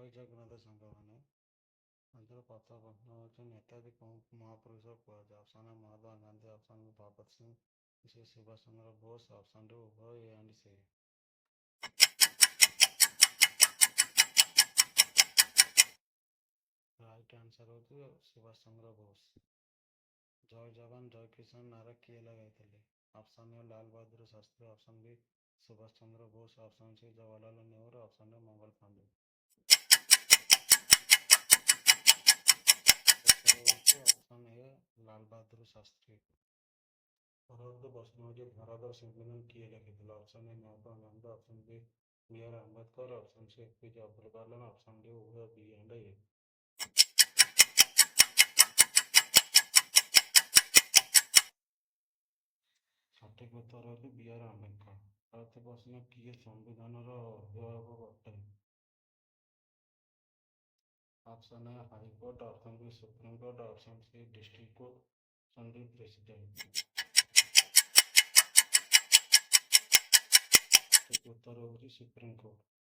ଜୟ ଜଗନ୍ନାଥ ସାଙ୍ଗମାନେ। ଆଜିର ପ୍ରଥମ ପ୍ରଶ୍ନ ହେଉଛି ନେତାଜୀ କେଉଁ ମହାପୁରୁଷ କୁହାଯାଏ? Option A Mahatma Gandhi, option B Bhagat Singh, C Subhash Chandra Bose, option D ଉଭୟ A and C. Right answer ହେଉଛି ସୁଭାଷ ଚନ୍ଦ୍ର ବୋଷ। ଜୟ ଯବାନ ଜୟ କିଷାନ ନାରା କିଏ ଲଗାଇଥିଲେ? Option A Lal Bahadur Shastri, option B Subhash Chandra Bose, option C Jawaharlal Nehru, option D Mangal Pandey. Option A Lal Bahadur Shastri. ପରବର୍ତ୍ତୀ ପ୍ରଶ୍ନ ହେଉଛି ଭାରତର ସମ୍ବିଧାନ କିଏ ଲେଖିଥିଲେ? Option A Mahatma Gandhi, option B B.R. Ambedkar, option C APJ Abdul Kalam, option D ଉଭୟ B and A। ସଠିକ ଉତ୍ତର ହେଉଛି B.R. ଆମ୍ବେଦକର। ପରବର୍ତ୍ତୀ ପ୍ରଶ୍ନ କିଏ ସମ୍ବିଧାନର ଅଭିଭାବକ ଅଟେ? Option A high court, option B supreme court, option C district court, option D president. ସଠିକ ଉତ୍ତର ହେଉଛି ସୁପ୍ରିମକୋର୍ଟ।